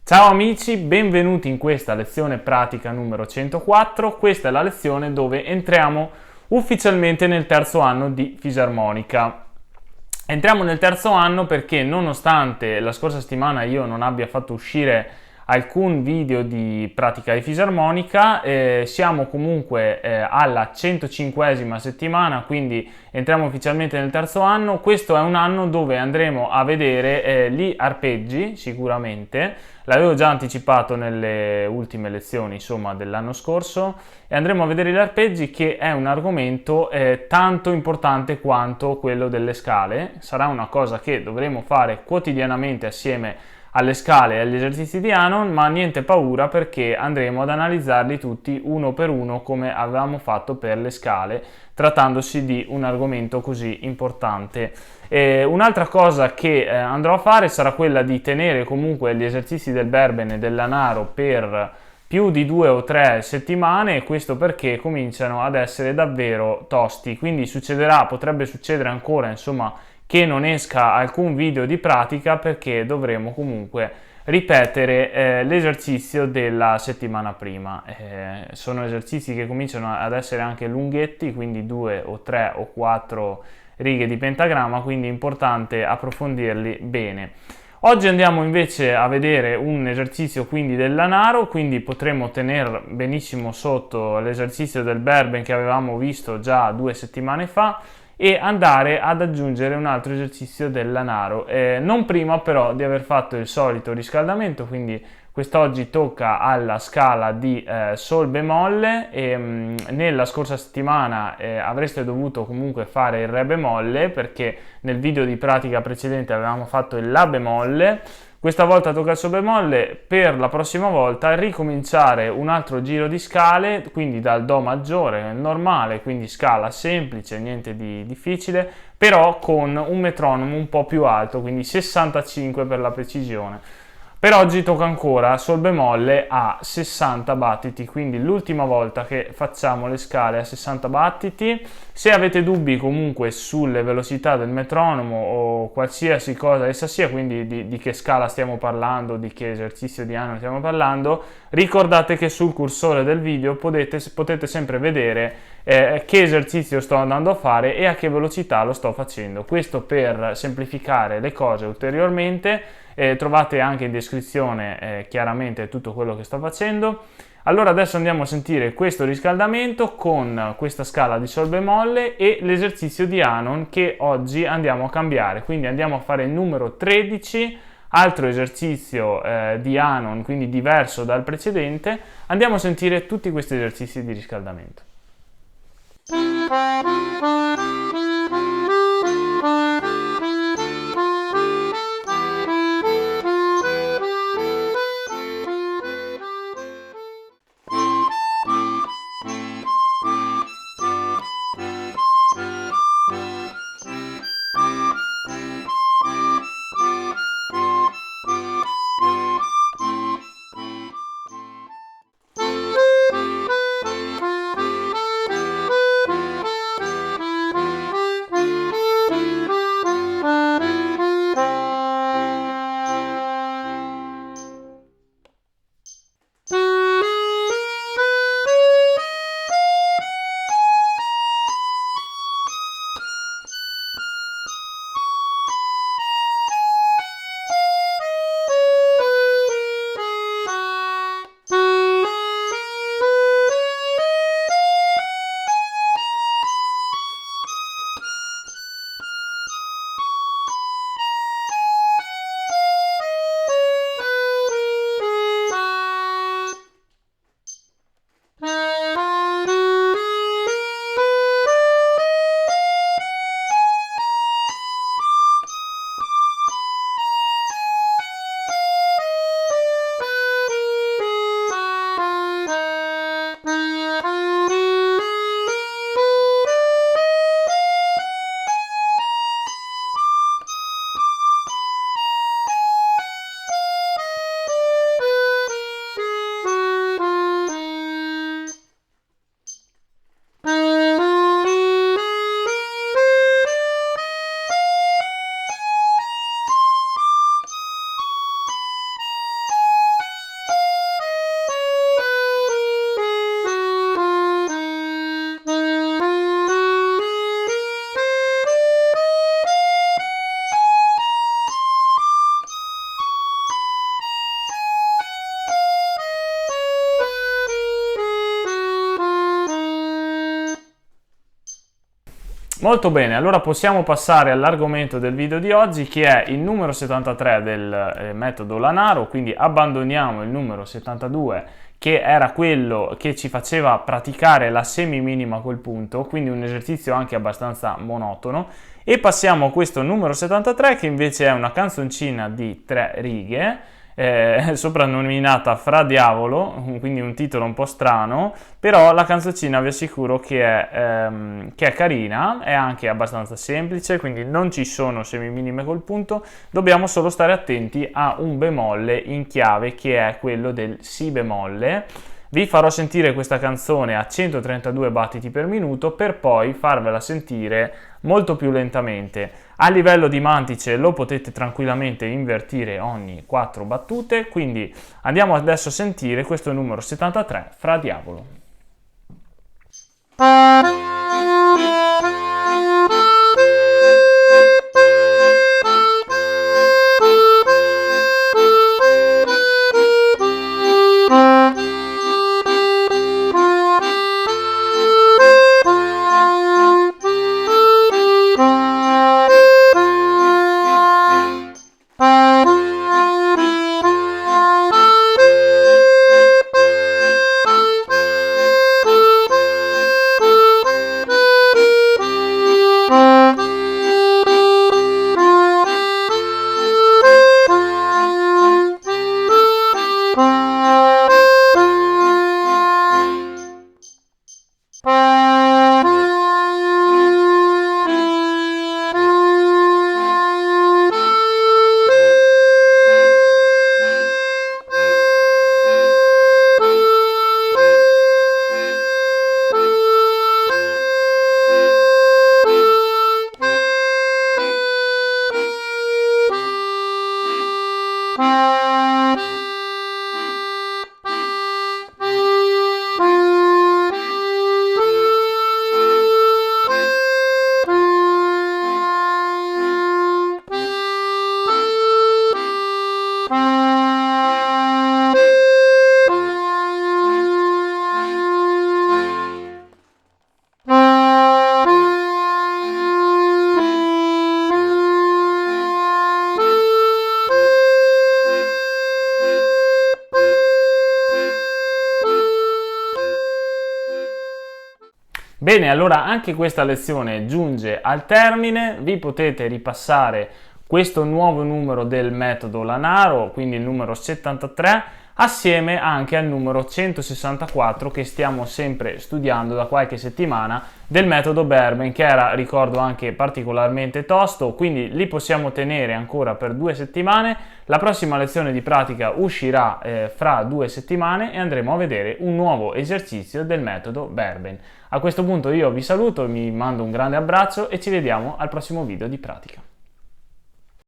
Ciao amici, benvenuti in questa lezione pratica numero 104. Questa è la lezione dove entriamo ufficialmente nel terzo anno di fisarmonica. Entriamo nel terzo anno perché nonostante la scorsa settimana io non abbia fatto uscire alcun video di pratica di fisarmonica, siamo comunque alla 105esima settimana, quindi entriamo ufficialmente nel terzo anno. Questo è un anno dove andremo a vedere gli arpeggi, sicuramente. L'avevo già anticipato nelle ultime lezioni, insomma, dell'anno scorso, e andremo a vedere gli arpeggi, che è un argomento tanto importante quanto quello delle scale. Sarà una cosa che dovremo fare quotidianamente assieme alle scale e agli esercizi di Hanon, ma niente paura perché andremo ad analizzarli tutti uno per uno come avevamo fatto per le scale, trattandosi di un argomento così importante. Un'altra cosa che andrò a fare sarà quella di tenere comunque gli esercizi del Berben e del Lanaro per più di 2 o 3 settimane, questo perché cominciano ad essere davvero tosti, quindi potrebbe succedere ancora, insomma, che non esca alcun video di pratica perché dovremo comunque ripetere l'esercizio della settimana prima. Sono esercizi che cominciano ad essere anche lunghetti, quindi 2 o 3 o 4 righe di pentagramma, quindi è importante approfondirli bene. Oggi andiamo invece a vedere un esercizio quindi del Lanaro, quindi potremo tenere benissimo sotto l'esercizio del Berben che avevamo visto già 2 settimane fa e andare ad aggiungere un altro esercizio del Lanaro, non prima però di aver fatto il solito riscaldamento, quindi quest'oggi tocca alla scala di Sol bemolle e nella scorsa settimana avreste dovuto comunque fare il Re bemolle perché nel video di pratica precedente avevamo fatto il La bemolle. Questa volta tocca il Sol bemolle, per la prossima volta ricominciare un altro giro di scale, quindi dal Do maggiore, normale, quindi scala semplice, niente di difficile, però con un metronomo un po' più alto, quindi 65 per la precisione. Per oggi tocca ancora Sol bemolle a 60 battiti, quindi l'ultima volta che facciamo le scale a 60 battiti. Se avete dubbi comunque sulle velocità del metronomo o qualsiasi cosa essa sia, quindi di che scala stiamo parlando, di che esercizio di anno stiamo parlando, ricordate che sul cursore del video potete sempre vedere che esercizio sto andando a fare e a che velocità lo sto facendo. Questo per semplificare le cose ulteriormente. Trovate anche in descrizione chiaramente tutto quello che sto facendo. Allora adesso andiamo a sentire questo riscaldamento con questa scala di Sol bemolle e l'esercizio di Hanon che oggi andiamo a cambiare, quindi andiamo a fare il numero 13, altro esercizio di Hanon, quindi diverso dal precedente. Andiamo a sentire tutti questi esercizi di riscaldamento. Molto bene, allora possiamo passare all'argomento del video di oggi, che è il numero 73 del metodo Lanaro. Quindi abbandoniamo il numero 72, che era quello che ci faceva praticare la semiminima a quel punto, quindi un esercizio anche abbastanza monotono, e passiamo a questo numero 73, che invece è una canzoncina di 3 righe, soprannominata Fra Diavolo, quindi un titolo un po' strano, però la canzoncina vi assicuro che è carina, è anche abbastanza semplice, quindi non ci sono semiminime col punto, dobbiamo solo stare attenti a un bemolle in chiave, che è quello del si bemolle. Vi farò sentire questa canzone a 132 battiti per minuto per poi farvela sentire molto più lentamente. A livello di mantice lo potete tranquillamente invertire ogni 4 battute, quindi andiamo adesso a sentire questo numero 73, Fra Diavolo. Bene, allora anche questa lezione giunge al termine. Vi potete ripassare questo nuovo numero del metodo Lanaro, quindi il numero 73, assieme anche al numero 164 che stiamo sempre studiando da qualche settimana, del metodo Berben, che era, ricordo, anche particolarmente tosto, quindi li possiamo tenere ancora per 2 settimane. La prossima lezione di pratica uscirà fra 2 settimane e andremo a vedere un nuovo esercizio del metodo Berben. A questo punto io vi saluto, mi mando un grande abbraccio e ci vediamo al prossimo video di pratica.